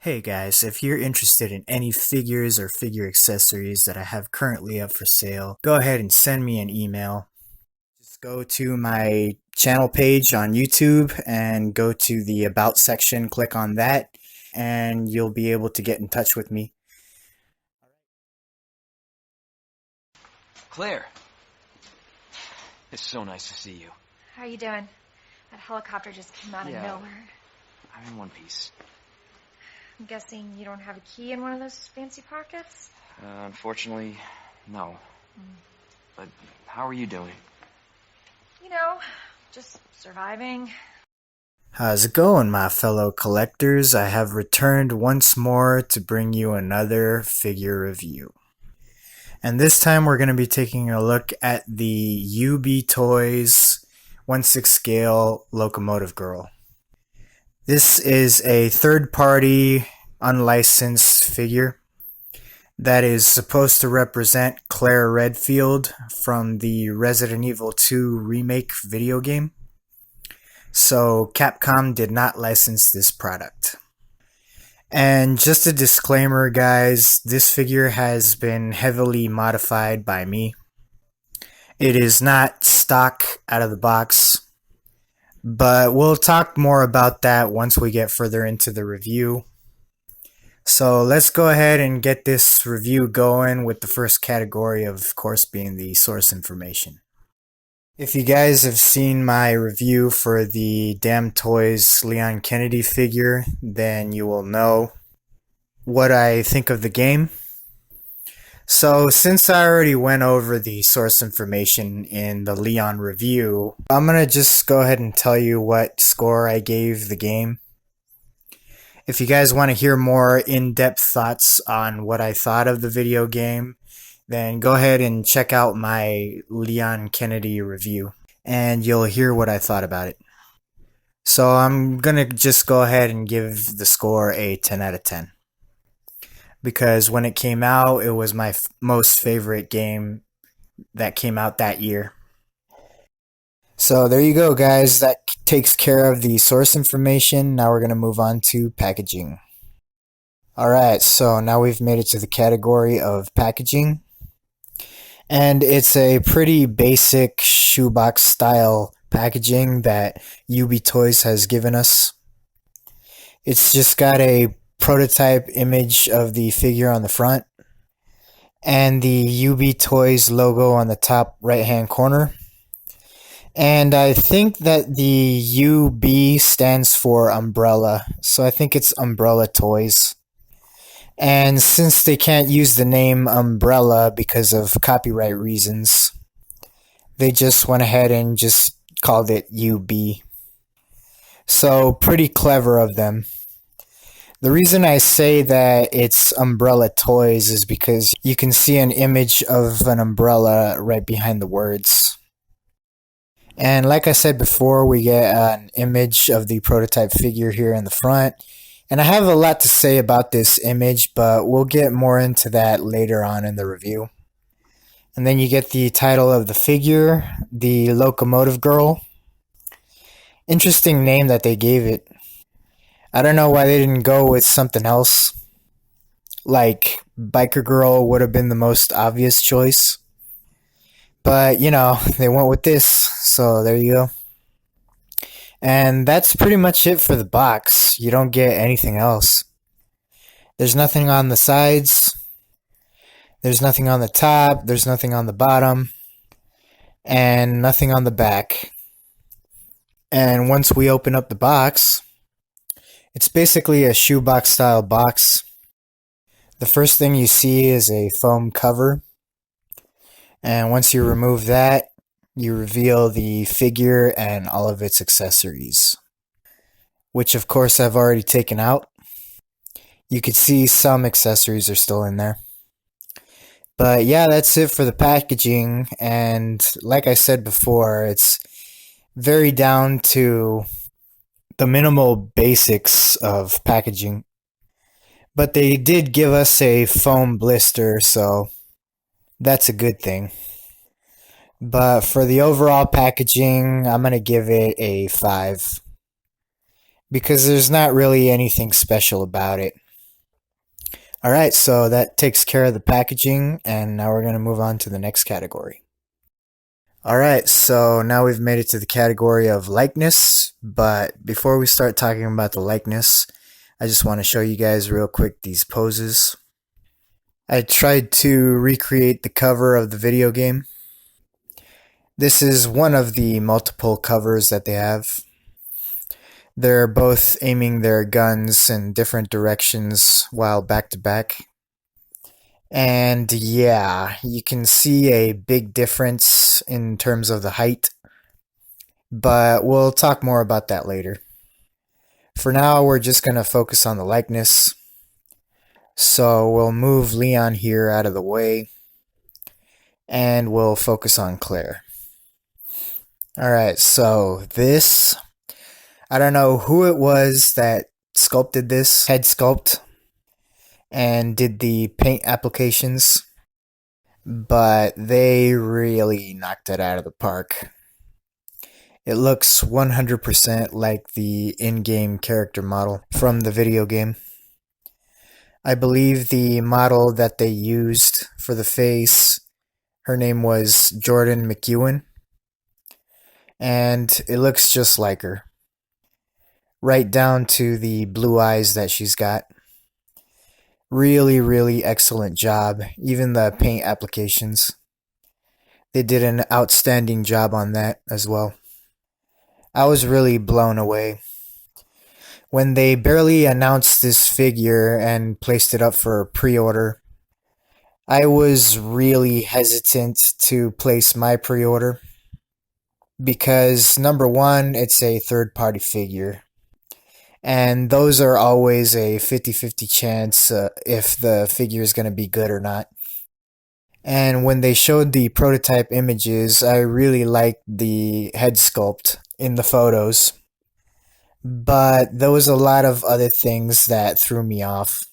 Hey guys, if you're interested in any figures or figure accessories that I have currently up for sale, go ahead and send me an email. Just go to my channel page on YouTube and go to the About section, click on that, and you'll be able to get in touch with me. Claire, it's so nice to see you. How are you doing? That helicopter just came out of nowhere. I'm in one piece. I'm guessing you don't have a key in one of those fancy pockets? Unfortunately, no. But how are you doing? You know, just surviving. How's it going, my fellow collectors? I have returned once more to bring you another figure review. And this time we're going to be taking a look at the UB Toys 1/6 scale Locomotive Girl. This is a third-party, unlicensed figure that is supposed to represent Claire Redfield from the Resident Evil 2 remake video game. So Capcom did not license this product. And just a disclaimer, guys, this figure has been heavily modified by me. It is not stock out of the box, but we'll talk more about that once we get further into the review. So let's go ahead and get this review going with the first category, of course, being the source information. If you guys have seen my review for the Damn Toys Leon Kennedy figure, then you will know what I think of the game. So since I already went over the source information in the Leon review, I'm going to just go ahead and tell you what score I gave the game. If you guys want to hear more in-depth thoughts on what I thought of the video game, then go ahead and check out my Leon Kennedy review, and you'll hear what I thought about it. So I'm going to just go ahead and give the score a 10 out of 10. Because when it came out, it was my most favorite game that came out that year. So there you go, guys. That takes care of the source information. Now we're going to move on to packaging. Alright, so now we've made it to the category of packaging. And it's a pretty basic shoebox style packaging that UB Toys has given us. It's just got a prototype image of the figure on the front and the UB Toys logo on the top right hand corner. And I think that the UB stands for umbrella, so I think it's Umbrella Toys. And since they can't use the name Umbrella because of copyright reasons, they just went ahead and just called it UB. So pretty clever of them. The reason I say that it's Umbrella Toys is because you can see an image of an umbrella right behind the words. And like I said before, we get an image of the prototype figure here in the front. And I have a lot to say about this image, but we'll get more into that later on in the review. And then you get the title of the figure, the Locomotive Girl. Interesting name that they gave it. I don't know why they didn't go with something else. Like Biker Girl would have been the most obvious choice. But, you know, they went with this, so there you go. And that's pretty much it for the box. You don't get anything else. There's nothing on the sides. There's nothing on the top. There's nothing on the bottom. And nothing on the back. And once we open up the box, it's basically a shoebox style box. The first thing you see is a foam cover. And once you remove that, you reveal the figure and all of its accessories, which of course I've already taken out. You could see some accessories are still in there. But yeah, that's it for the packaging. And like I said before, it's very down to the minimal basics of packaging. But they did give us a foam blister, so that's a good thing. But for the overall packaging, I'm going to give it a 5. Because there's not really anything special about it. Alright, so that takes care of the packaging, and now we're going to move on to the next category. Alright, so now we've made it to the category of likeness, but before we start talking about the likeness, I just want to show you guys real quick these poses. I tried to recreate the cover of the video game. This is one of the multiple covers that they have. They're both aiming their guns in different directions while back to back. And yeah, you can see a big difference in terms of the height, but we'll talk more about that later. For now, we're just going to focus on the likeness. So we'll move Leon here out of the way, and we'll focus on Claire. Alright, so this, I don't know who it was that sculpted this head sculpt and did the paint applications, but they really knocked it out of the park. It looks 100% like the in-game character model from the video game. I believe the model that they used for the face, her name was Jordan McEwen, and it looks just like her. Right down to the blue eyes that she's got. Really excellent job. Even the paint applications. They did an outstanding job on that as well. I was really blown away. When they barely announced this figure and placed it up for pre-order, I was really hesitant to place my pre-order because number one, it's a third-party figure. And those are always a 50-50 chance if the figure is going to be good or not. And when they showed the prototype images, I really liked the head sculpt in the photos. But there was a lot of other things that threw me off.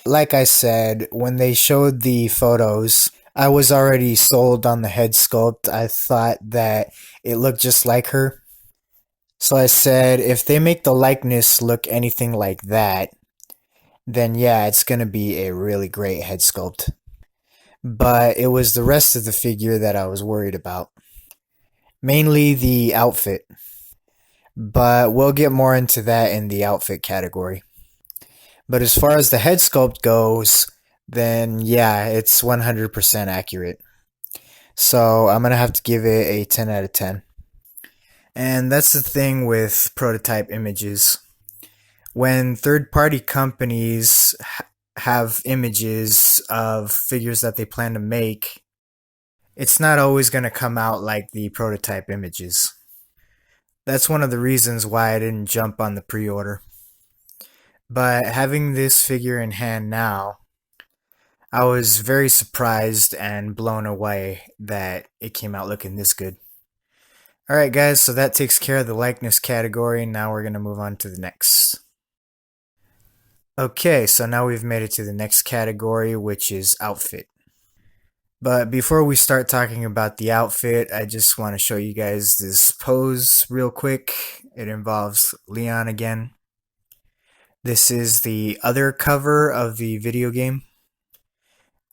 Like I said, when they showed the photos, I was already sold on the head sculpt. I thought that it looked just like her. So I said, if they make the likeness look anything like that, then yeah, it's going to be a really great head sculpt. But it was the rest of the figure that I was worried about. Mainly the outfit. But we'll get more into that in the outfit category. But as far as the head sculpt goes, then yeah, it's 100% accurate. So I'm going to have to give it a 10 out of 10. And that's the thing with prototype images. When third-party companies have images of figures that they plan to make, it's not always going to come out like the prototype images. That's one of the reasons why I didn't jump on the pre-order. But having this figure in hand now, I was very surprised and blown away that it came out looking this good. Alright guys, so that takes care of the likeness category. Now we're going to move on to the next. Okay, so now we've made it to the next category, which is outfit. But before we start talking about the outfit, I just want to show you guys this pose real quick. It involves Leon again. This is the other cover of the video game,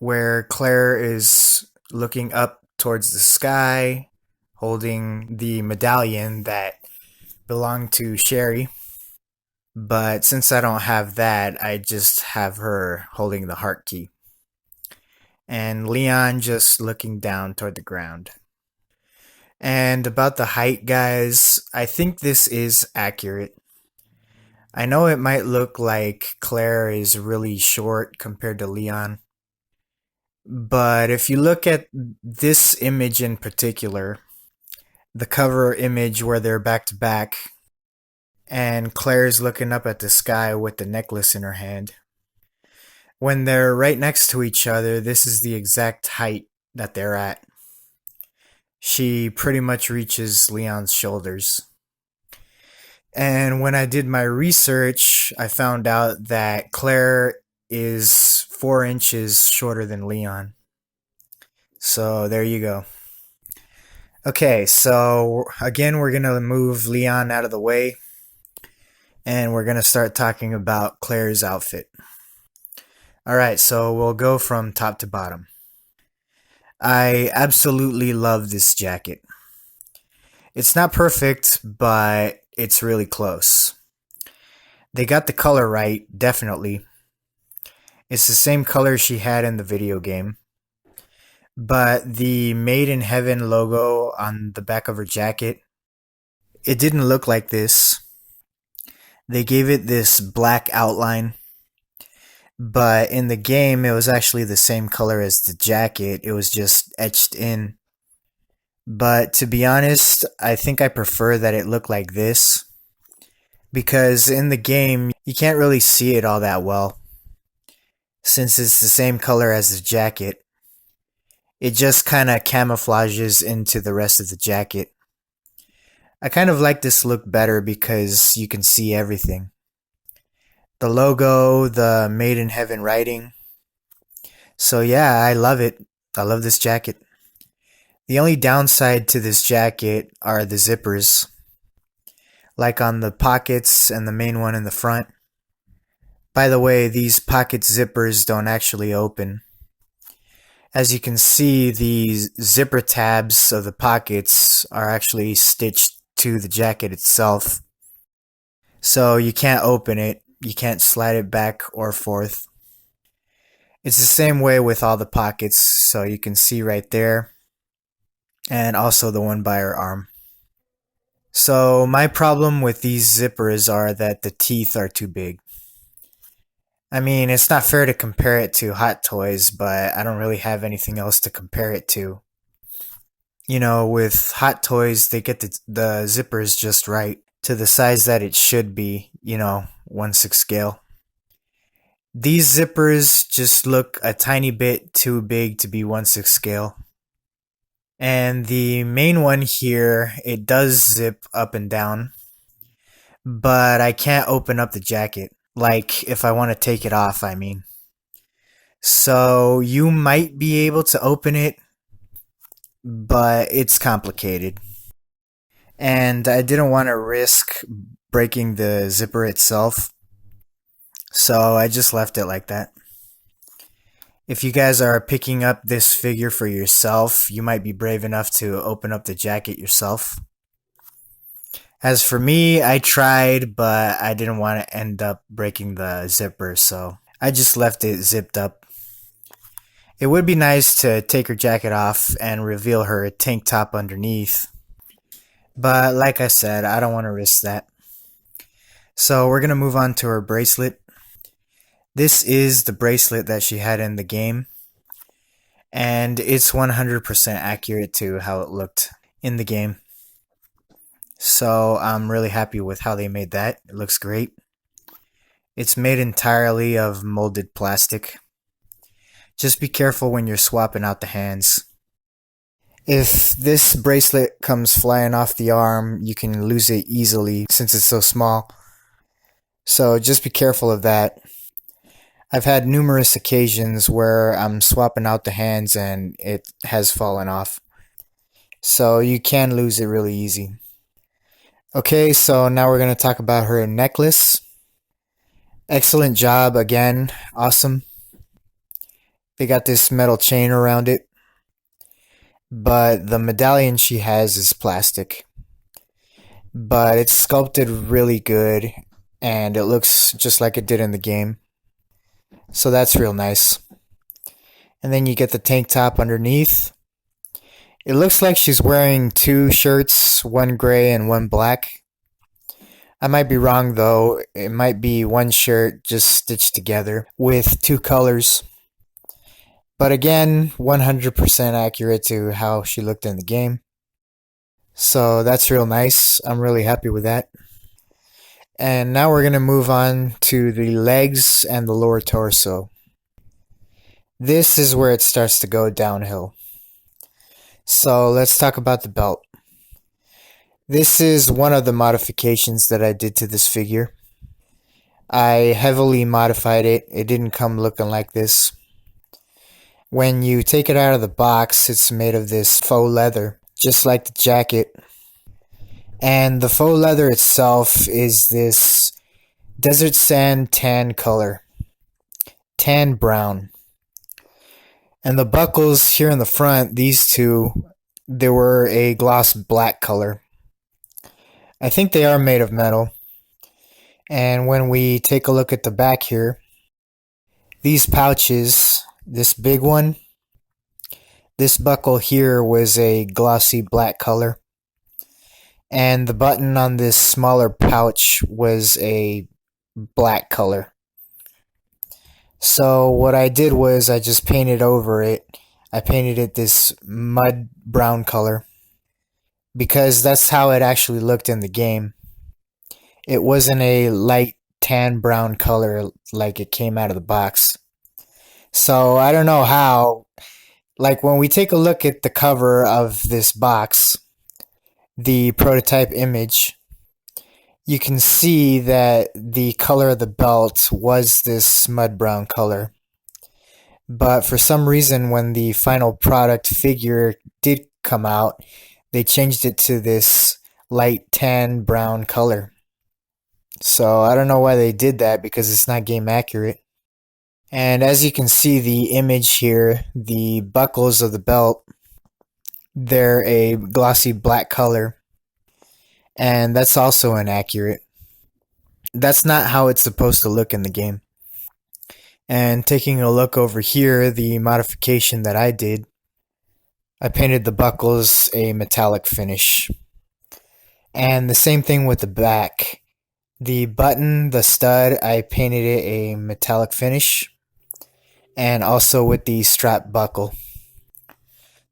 where Claire is looking up towards the sky, holding the medallion that belonged to Sherry. But since I don't have that, I just have her holding the heart key. And Leon just looking down toward the ground. And about the height, guys, I think this is accurate. I know it might look like Claire is really short compared to Leon. But if you look at this image in particular, the cover image where they're back to back, and Claire's looking up at the sky with the necklace in her hand. When they're right next to each other, this is the exact height that they're at. She pretty much reaches Leon's shoulders. And when I did my research, I found out that Claire is 4 inches shorter than Leon. So there you go. Okay, so again, we're going to move Leon out of the way, and we're going to start talking about Claire's outfit. Alright, so we'll go from top to bottom. I absolutely love this jacket. It's not perfect, but it's really close. They got the color right, definitely. It's the same color she had in the video game. But the Made in Heaven logo on the back of her jacket, it didn't look like this. They gave it this black outline. But in the game, it was actually the same color as the jacket. It was just etched in. But to be honest, I think I prefer that it looked like this. Because in the game, you can't really see it all that well. Since it's the same color as the jacket. It just kind of camouflages into the rest of the jacket. I kind of like this look better because you can see everything. The logo, the Made in Heaven writing. So yeah, I love it. I love this jacket. The only downside to this jacket are the zippers. Like on the pockets and the main one in the front. By the way, these pocket zippers don't actually open. As you can see, the zipper tabs of the pockets are actually stitched to the jacket itself. So you can't open it. You can't slide it back or forth. It's the same way with all the pockets, so you can see right there. And also the one by her arm. So my problem with these zippers are that the teeth are too big. I mean, it's not fair to compare it to Hot Toys, but I don't really have anything else to compare it to. You know, with Hot Toys, they get the zippers just right, to the size that it should be, 1/6 scale. These zippers just look a tiny bit too big to be 1/6 scale. And the main one here, it does zip up and down, but I can't open up the jacket. Like, if I want to take it off, I mean. So, you might be able to open it, but it's complicated. And I didn't want to risk breaking the zipper itself, so I just left it like that. If you guys are picking up this figure for yourself, you might be brave enough to open up the jacket yourself. As for me, I tried, but I didn't want to end up breaking the zipper, so I just left it zipped up. It would be nice to take her jacket off and reveal her tank top underneath. But like I said, I don't want to risk that. So we're going to move on to her bracelet. This is the bracelet that she had in the game. And it's 100% accurate to how it looked in the game. So I'm really happy with how they made that. It looks great. It's made entirely of molded plastic. Just be careful when you're swapping out the hands. If this bracelet comes flying off the arm, you can lose it easily since it's so small. So just be careful of that. I've had numerous occasions where I'm swapping out the hands and it has fallen off. So you can lose it really easy. Okay, so now we're going to talk about her necklace. Excellent job again. Awesome. They got this metal chain around it. But the medallion she has is plastic. But it's sculpted really good. And it looks just like it did in the game. So that's real nice. And then you get the tank top underneath. It looks like she's wearing two shirts, one gray and one black. I might be wrong though. It might be one shirt just stitched together with two colors. But again, 100% accurate to how she looked in the game. So that's real nice. I'm really happy with that. And now we're going to move on to the legs and the lower torso. This is where it starts to go downhill. So let's talk about the belt. This is one of the modifications that I did to this figure. I heavily modified it. It didn't come looking like this. When you take it out of the box, it's made of this faux leather, just like the jacket. And the faux leather itself is this desert sand tan color. tan brown. And the buckles here in the front, these two, they were a gloss black color. I think they are made of metal. And when we take a look at the back here, these pouches, this big one, this buckle here was a glossy black color. And the button on this smaller pouch was a black color. So what I did was I just painted over it. I painted it this mud brown color because that's how it actually looked in the game. It wasn't a light tan brown color like it came out of the box. So I don't know how, like when we take a look at the cover of this box, the prototype image, you can see that the color of the belt was this mud brown color. But for some reason, when the final product figure did come out, they changed it to this light tan brown color. So I don't know why they did that because it's not game accurate. And as you can see the image here, the buckles of the belt, they're a glossy black color. And that's also inaccurate. That's not how it's supposed to look in the game. And taking a look over here, the modification that I did, I painted the buckles a metallic finish. And the same thing with the back. The button, the stud, I painted it a metallic finish. And also with the strap buckle.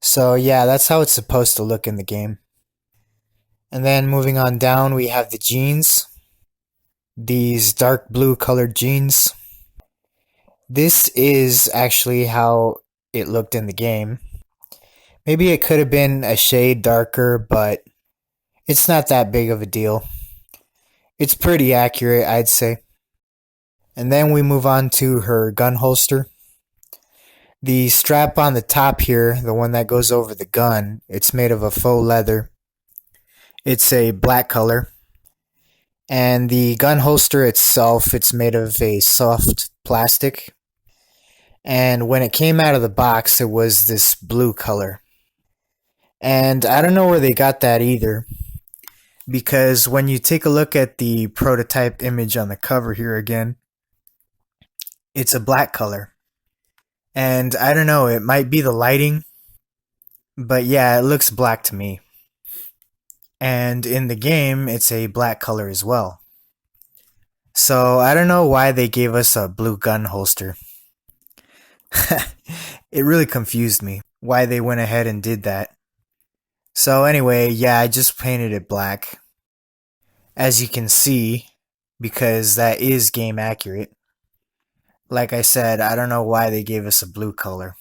So yeah, that's how it's supposed to look in the game. And then moving on down, we have the jeans. These dark blue colored jeans. This is actually how it looked in the game. Maybe it could have been a shade darker, but it's not that big of a deal. It's pretty accurate, I'd say. And then we move on to her gun holster. The strap on the top here, the one that goes over the gun, it's made of a faux leather. It's a black color. And the gun holster itself, it's made of a soft plastic. And when it came out of the box, it was this blue color. And I don't know where they got that either. Because when you take a look at the prototype image on the cover here again, it's a black color. And I don't know, it might be the lighting, but yeah, it looks black to me. And in the game, it's a black color as well. So I don't know why they gave us a blue gun holster. It really confused me why they went ahead and did that. So anyway, yeah, I just painted it black. As you can see, because that is game accurate. Like I said, I don't know why they gave us a blue color.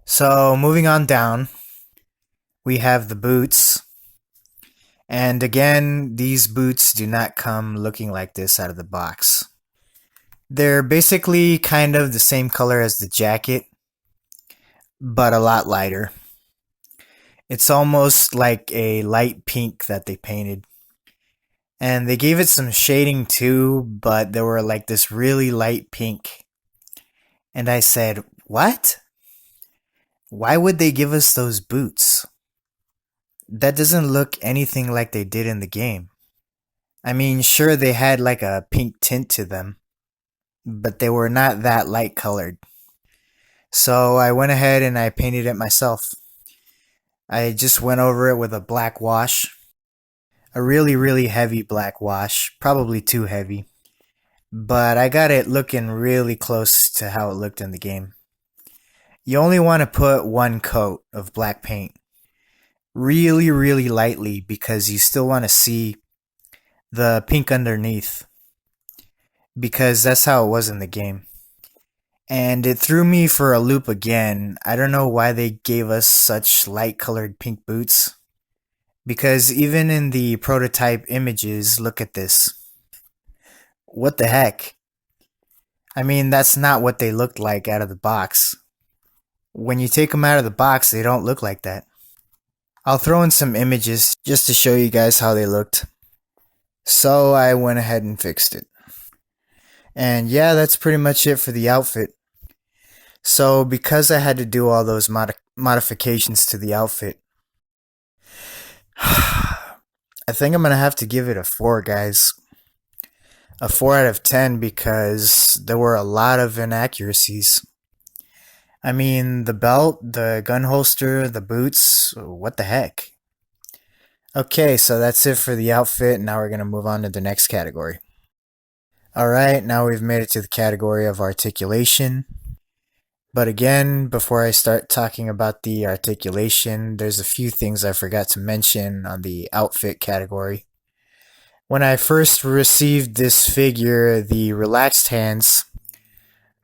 So moving on down, we have the boots. And again, these boots do not come looking like this out of the box. They're basically kind of the same color as the jacket, but a lot lighter. It's almost like a light pink that they painted. And they gave it some shading too, but they were like this really light pink. And I said, what? Why would they give us those boots? That doesn't look anything like they did in the game. I mean, sure, they had like a pink tint to them, but they were not that light colored. So I went ahead and I painted it myself. I just went over it with a black wash. A really, really heavy black wash. Probably too heavy. But I got it looking really close to how it looked in the game. You only want to put one coat of black paint. Really, really lightly because you still want to see the pink underneath. Because that's how it was in the game. And it threw me for a loop again. I don't know why they gave us such light colored pink boots. Because even in the prototype images, look at this. What the heck? I mean, that's not what they looked like out of the box. When you take them out of the box, they don't look like that. I'll throw in some images just to show you guys how they looked. So I went ahead and fixed it. And yeah, that's pretty much it for the outfit. So because I had to do all those modifications to the outfit, I think I'm gonna have to give it a 4, guys. A 4 out of 10 because there were a lot of inaccuracies. I mean, the belt, the gun holster, the boots, what the heck? Okay, so that's it for the outfit. Now we're gonna move on to the next category. Alright, now we've made it to the category of articulation. But again, before I start talking about the articulation, there's a few things I forgot to mention on the outfit category. When I first received this figure, the relaxed hands,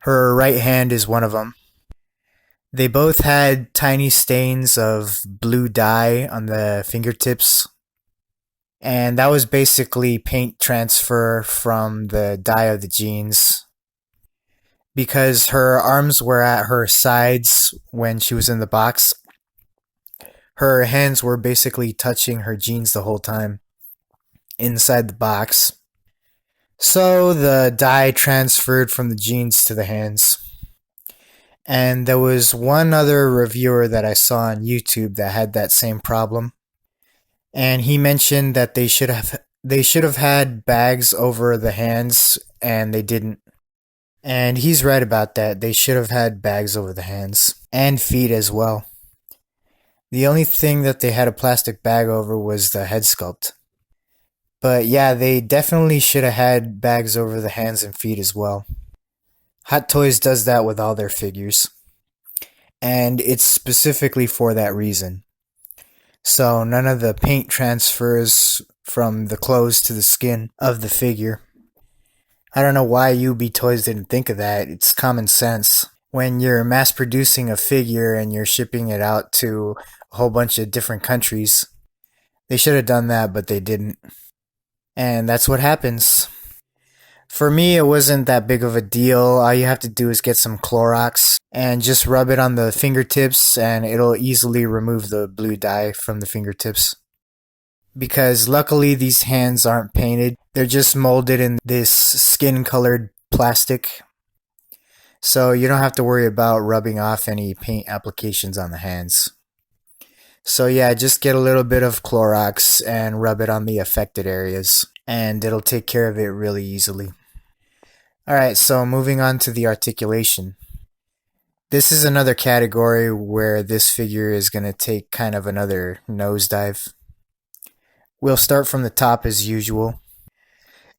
her right hand is one of them. They both had tiny stains of blue dye on the fingertips. And that was basically paint transfer from the dye of the jeans. Because her arms were at her sides when she was in the box, her hands were basically touching her jeans the whole time inside the box. So the dye transferred from the jeans to the hands. And there was one other reviewer that I saw on YouTube that had that same problem. And he mentioned that they should have had bags over the hands, and they didn't. And he's right about that. They should have had bags over the hands and feet as well. The only thing that they had a plastic bag over was the head sculpt. But yeah, they definitely should have had bags over the hands and feet as well. Hot Toys does that with all their figures. And it's specifically for that reason. So none of the paint transfers from the clothes to the skin of the figure. I don't know why UB Toys didn't think of that. It's common sense. When you're mass producing a figure and you're shipping it out to a whole bunch of different countries, they should have done that, but they didn't. And that's what happens. For me, it wasn't that big of a deal. All you have to do is get some Clorox and just rub it on the fingertips, and it'll easily remove the blue dye from the fingertips. Because luckily these hands aren't painted. They're just molded in this skin-colored plastic. So you don't have to worry about rubbing off any paint applications on the hands. So yeah, just get a little bit of Clorox and rub it on the affected areas, and it'll take care of it really easily. Alright, so moving on to the articulation. This is another category where this figure is going to take kind of another nosedive. We'll start from the top as usual.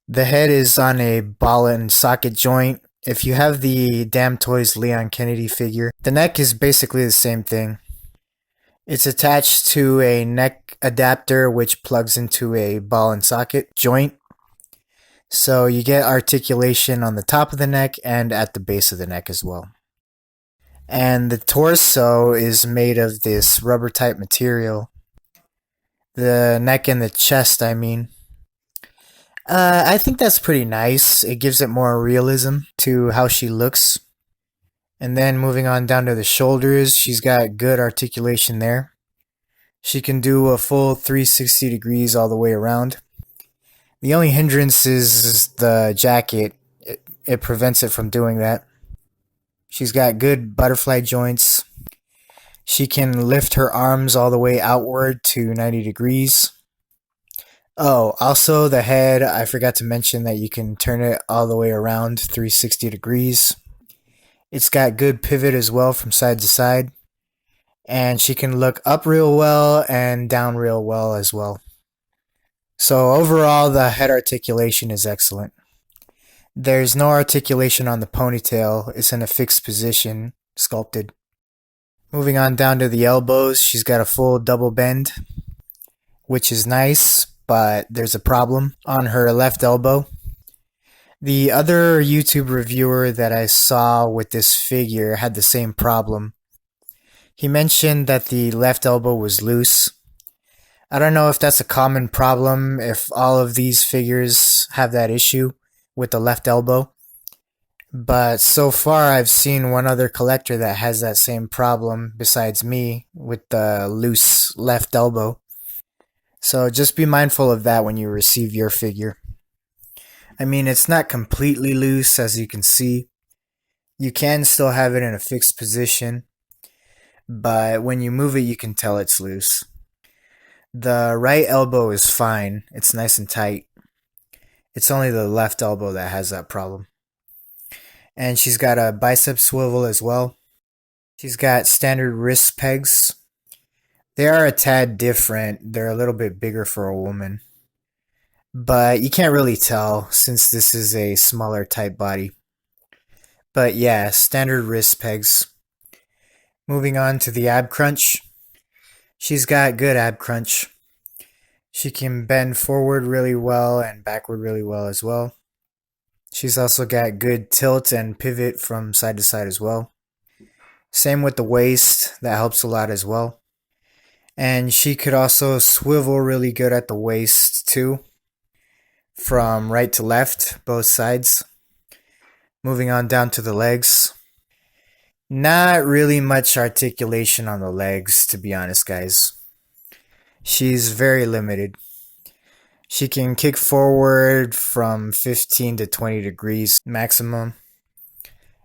The head is on a ball and socket joint. If you have the Damn Toys Leon Kennedy figure, the neck is basically the same thing. It's attached to a neck adapter which plugs into a ball and socket joint. So you get articulation on the top of the neck and at the base of the neck as well. And the torso is made of this rubber type material. The neck and the chest, I mean. I think that's pretty nice. It gives it more realism to how she looks. And then moving on down to the shoulders, she's got good articulation there. She can do a full 360 degrees all the way around. The only hindrance is the jacket. It prevents it from doing that. She's got good butterfly joints. She can lift her arms all the way outward to 90 degrees. Oh, also the head, I forgot to mention that you can turn it all the way around 360 degrees. It's got good pivot as well from side to side. And she can look up real well and down real well as well. So overall, the head articulation is excellent. There's no articulation on the ponytail. It's in a fixed position, sculpted. Moving on down to the elbows, she's got a full double bend, which is nice, but there's a problem on her left elbow. The other YouTube reviewer that I saw with this figure had the same problem. He mentioned that the left elbow was loose. I don't know if that's a common problem, if all of these figures have that issue with the left elbow. But so far I've seen one other collector that has that same problem besides me with the loose left elbow. So just be mindful of that when you receive your figure. I mean, it's not completely loose, as you can see. You can still have it in a fixed position, but when you move it, you can tell it's loose. The right elbow is fine, it's nice and tight. It's only the left elbow that has that problem. And she's got a bicep swivel as well. She's got standard wrist pegs. They are a tad different, they're a little bit bigger for a woman. But you can't really tell since this is a smaller type body. But yeah, standard wrist pegs. Moving on to the ab crunch. She's got good ab crunch. She can bend forward really well and backward really well as well. She's also got good tilt and pivot from side to side as well. Same with the waist, that helps a lot as well. And she could also swivel really good at the waist too, from right to left, both sides. Moving on down to the legs. Not really much articulation on the legs, to be honest, guys. She's very limited. She can kick forward from 15 to 20 degrees maximum,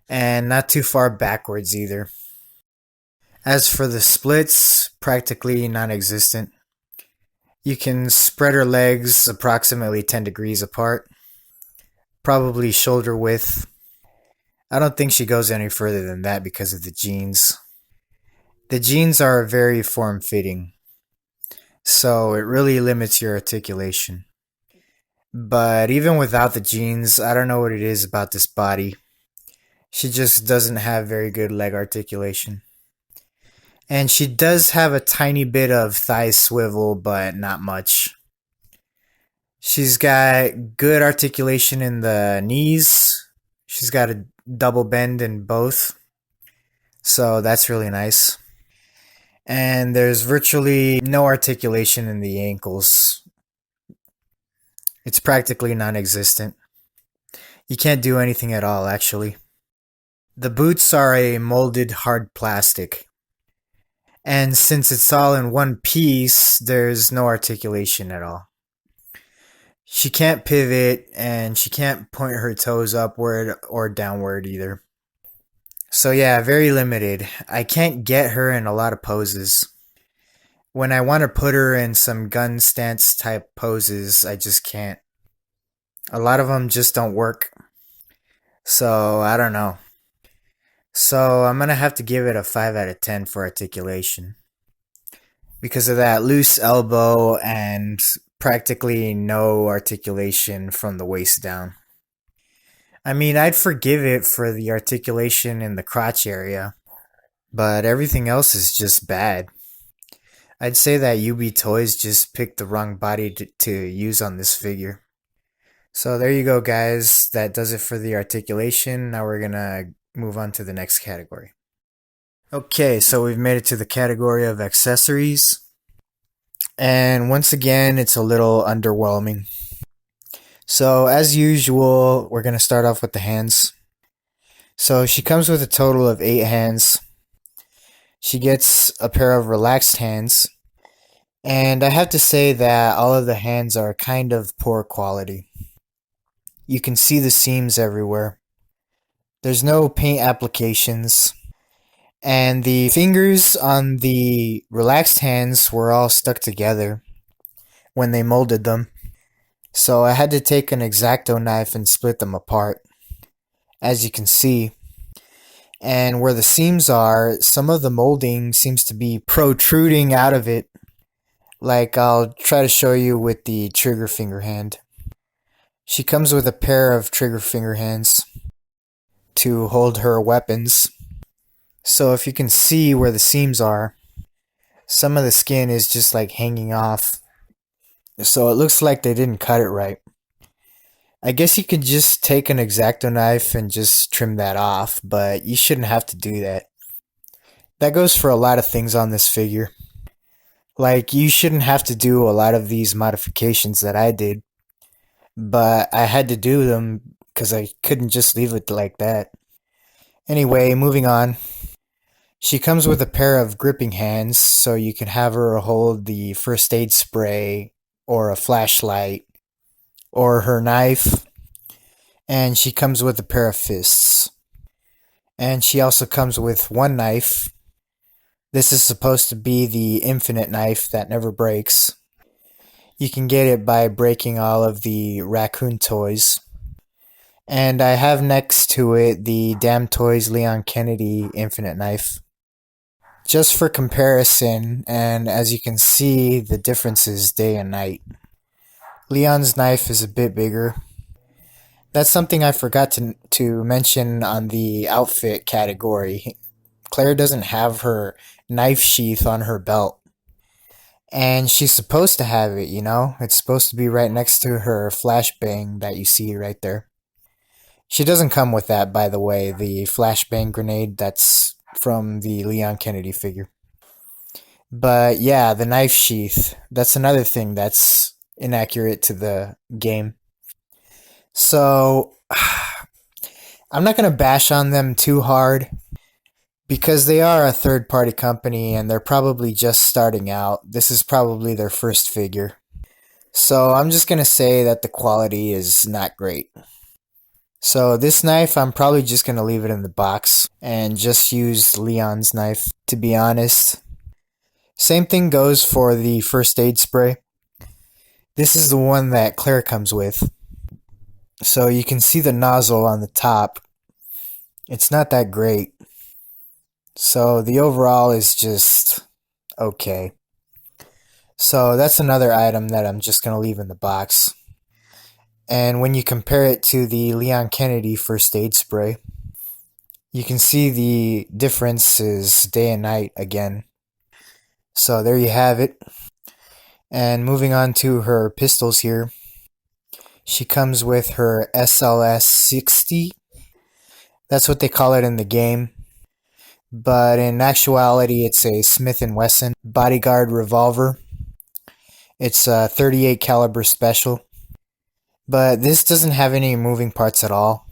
and not too far backwards either. As for the splits, practically non-existent. You can spread her legs approximately 10 degrees apart, probably shoulder width. I don't think she goes any further than that because of the jeans. The jeans are very form-fitting, so it really limits your articulation. But even without the jeans, I don't know what it is about this body. She just doesn't have very good leg articulation. And she does have a tiny bit of thigh swivel, but not much. She's got good articulation in the knees. She's got a double bend in both. So that's really nice. And there's virtually no articulation in the ankles. It's practically non-existent. You can't do anything at all, actually. The boots are a molded hard plastic. And since it's all in one piece, there's no articulation at all. She can't pivot, and she can't point her toes upward or downward either. So yeah, very limited. I can't get her in a lot of poses. When I want to put her in some gun stance type poses, I just can't. A lot of them just don't work. So, I don't know. So, I'm gonna have to give it a 5 out of 10 for articulation. Because of that loose elbow and practically no articulation from the waist down. I mean, I'd forgive it for the articulation in the crotch area, but everything else is just bad. I'd say that UB Toys just picked the wrong body to use on this figure. So there you go, guys. That does it for the articulation. Now we're gonna move on to the next category. Okay, so we've made it to the category of accessories. And once again, it's a little underwhelming. So as usual, we're going to start off with the hands. So she comes with a total of 8 hands. She gets a pair of relaxed hands. And I have to say that all of the hands are kind of poor quality. You can see the seams everywhere. There's no paint applications. And the fingers on the relaxed hands were all stuck together when they molded them. So I had to take an X-Acto knife and split them apart, as you can see. And where the seams are, some of the molding seems to be protruding out of it. Like I'll try to show you with the trigger finger hand. She comes with a pair of trigger finger hands to hold her weapons. So if you can see where the seams are, some of the skin is just like hanging off. So it looks like they didn't cut it right. I guess you could just take an X-Acto knife and just trim that off, but you shouldn't have to do that. That goes for a lot of things on this figure. Like, you shouldn't have to do a lot of these modifications that I did, but I had to do them because I couldn't just leave it like that. Anyway, moving on. She comes with a pair of gripping hands, so you can have her hold the first aid spray, or a flashlight, or her knife, And she comes with a pair of fists. And she also comes with one knife. This is supposed to be the infinite knife that never breaks. You can get it by breaking all of the raccoon toys. And I have next to it the Damn Toys Leon Kennedy infinite knife. Just for comparison, and as you can see, the difference is day and night. Leon's knife is a bit bigger. That's something I forgot to mention on the outfit category. Claire doesn't have her knife sheath on her belt. And she's supposed to have it, you know? It's supposed to be right next to her flashbang that you see right there. She doesn't come with that, by the way, the flashbang grenade that's from the Leon Kennedy figure. But yeah, the knife sheath, that's another thing that's inaccurate to the game. So, I'm not going to bash on them too hard because they are a third-party company and they're probably just starting out. This is probably their first figure. So I'm just going to say that the quality is not great. So this knife, I'm probably just going to leave it in the box and just use Leon's knife, to be honest. Same thing goes for the first aid spray. This is the one that Claire comes with. So you can see the nozzle on the top. It's not that great. So the overall is just okay. So that's another item that I'm just going to leave in the box. And when you compare it to the Leon Kennedy first aid spray, you can see the difference is day and night again. So there you have it. And moving on to her pistols here. She comes with her SLS 60. That's what they call it in the game. But in actuality, it's a Smith & Wesson bodyguard revolver. It's a .38 caliber special. But this doesn't have any moving parts at all.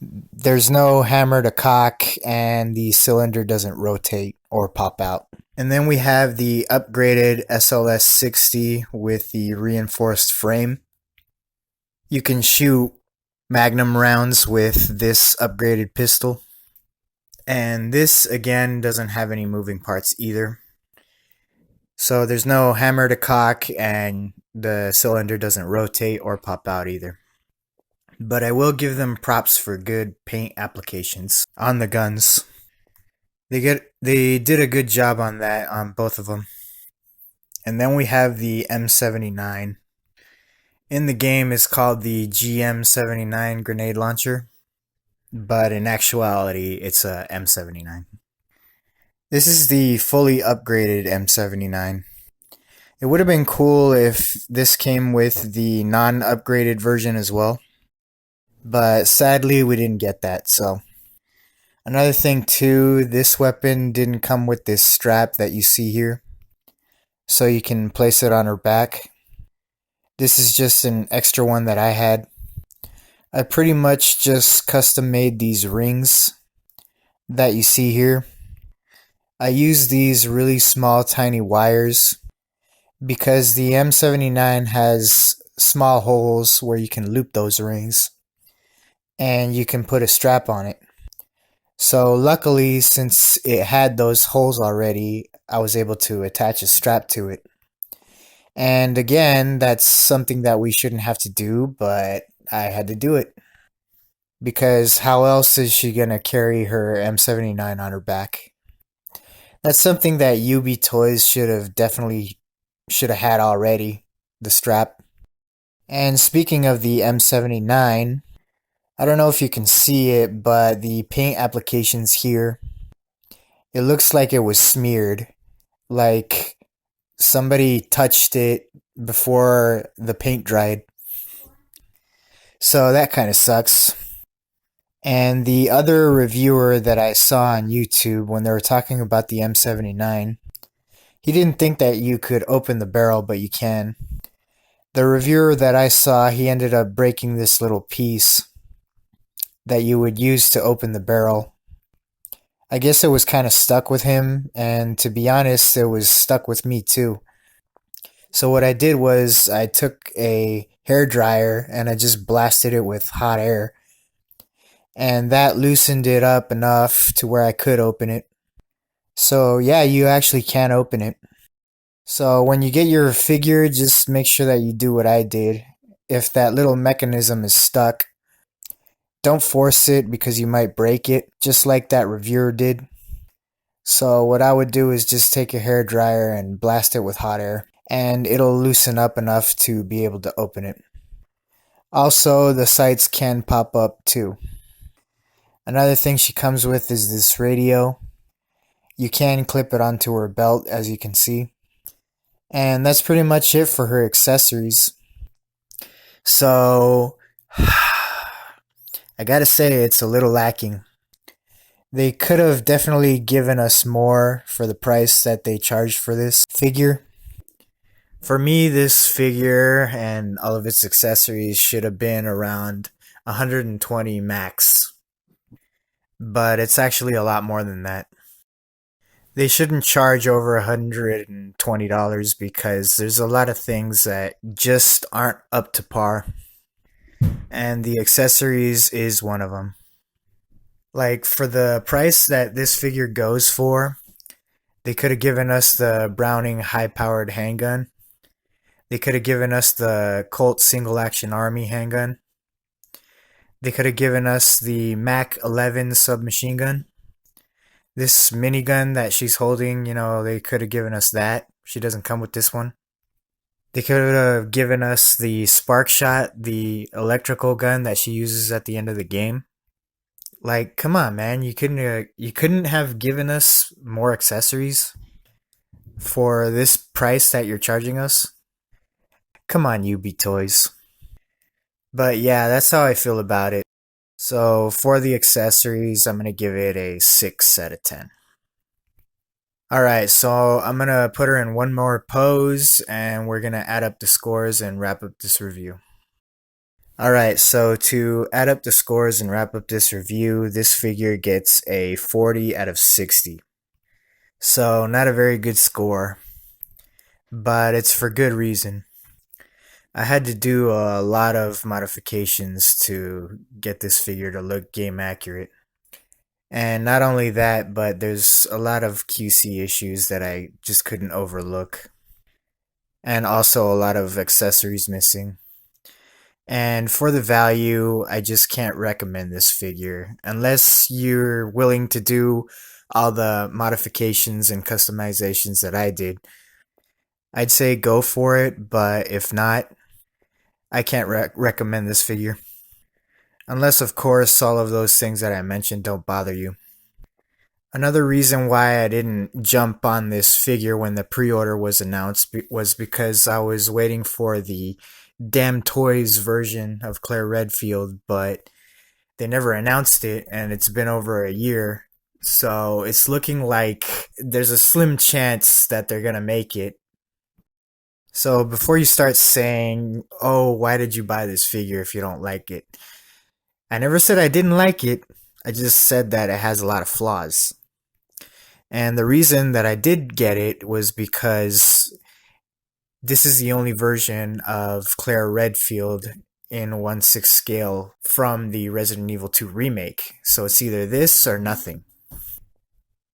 There's no hammer to cock, and the cylinder doesn't rotate or pop out. And then we have the upgraded SLS 60 with the reinforced frame. You can shoot magnum rounds with this upgraded pistol. And this, again, doesn't have any moving parts either. So there's no hammer to cock, and the cylinder doesn't rotate or pop out either. But I will give them props for good paint applications on the guns. They did a good job on that on both of them. And then we have the M79. In the game, it's called the GM79 grenade launcher, but in actuality, it's a M79. This is the fully upgraded M79. It would have been cool if this came with the non-upgraded version as well, but sadly we didn't get that. So another thing too, this weapon didn't come with this strap that you see here, so you can place it on her back. This is just an extra one that I had. I pretty much just custom made these rings that you see here. I use these really small tiny wires because the M79 has small holes where you can loop those rings and you can put a strap on it. So luckily, since it had those holes already, I was able to attach a strap to it. And again, that's something that we shouldn't have to do, but I had to do it. Because how else is she going to carry her M79 on her back? That's something that UB Toys should have had already, the strap. And speaking of the M79, I don't know if you can see it, but the paint applications here, it looks like it was smeared. Like somebody touched it before the paint dried. So that kind of sucks. And the other reviewer that I saw on YouTube when they were talking about the M79, he didn't think that you could open the barrel, but you can. The reviewer that I saw, he ended up breaking this little piece that you would use to open the barrel. I guess it was kind of stuck with him, and to be honest, it was stuck with me too. So what I did was I took a hair dryer and I just blasted it with hot air. And that loosened it up enough to where I could open it. So yeah, you actually can open it. So when you get your figure, just make sure that you do what I did. If that little mechanism is stuck, don't force it because you might break it, just like that reviewer did. So what I would do is just take a hair dryer and blast it with hot air, and it'll loosen up enough to be able to open it. Also, the sights can pop up too. Another thing she comes with is this radio. You can clip it onto her belt, as you can see. And that's pretty much it for her accessories. So, I gotta say, it's a little lacking. They could have definitely given us more for the price that they charged for this figure. For me, this figure and all of its accessories should have been around 120 max. But it's actually a lot more than that. They shouldn't charge over $120 because there's a lot of things that just aren't up to par. And the accessories is one of them. Like, for the price that this figure goes for, they could have given us the Browning high-powered handgun. They could have given us the Colt single-action army handgun. They could have given us the Mac 11 submachine gun. This minigun that she's holding, they could have given us that. She doesn't come with this one. They could have given us the Spark Shot, the electrical gun that she uses at the end of the game. Like, come on, man! You couldn't have given us more accessories for this price that you're charging us. Come on, UB Toys. But yeah, that's how I feel about it. So for the accessories, I'm gonna give it a 6 out of 10. Alright, so I'm gonna put her in one more pose and we're gonna add up the scores and wrap up this review. Alright, so to add up the scores and wrap up this review, this figure gets a 40 out of 60. So not a very good score, but it's for good reason. I had to do a lot of modifications to get this figure to look game accurate. And not only that, but there's a lot of QC issues that I just couldn't overlook. And also a lot of accessories missing. And for the value, I just can't recommend this figure. Unless you're willing to do all the modifications and customizations that I did, I'd say go for it, but if not, I can't recommend this figure. Unless, of course, all of those things that I mentioned don't bother you. Another reason why I didn't jump on this figure when the pre-order was announced was because I was waiting for the Damn Toys version of Claire Redfield, but they never announced it, and it's been over a year. So it's looking like there's a slim chance that they're gonna make it. So before you start saying, oh, why did you buy this figure if you don't like it? I never said I didn't like it. I just said that it has a lot of flaws. And the reason that I did get it was because this is the only version of Claire Redfield in 1/6 scale from the Resident Evil 2 remake. So it's either this or nothing.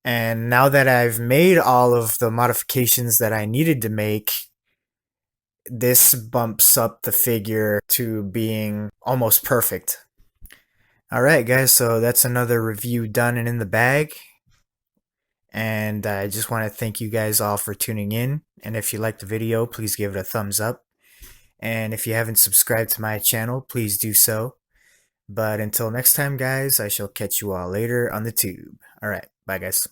And now that I've made all of the modifications that I needed to make, this bumps up the figure to being almost perfect. Alright guys, so that's another review done and in the bag. And I just want to thank you guys all for tuning in. And if you liked the video, please give it a thumbs up. And if you haven't subscribed to my channel, please do so. But until next time guys, I shall catch you all later on the tube. Alright, bye guys.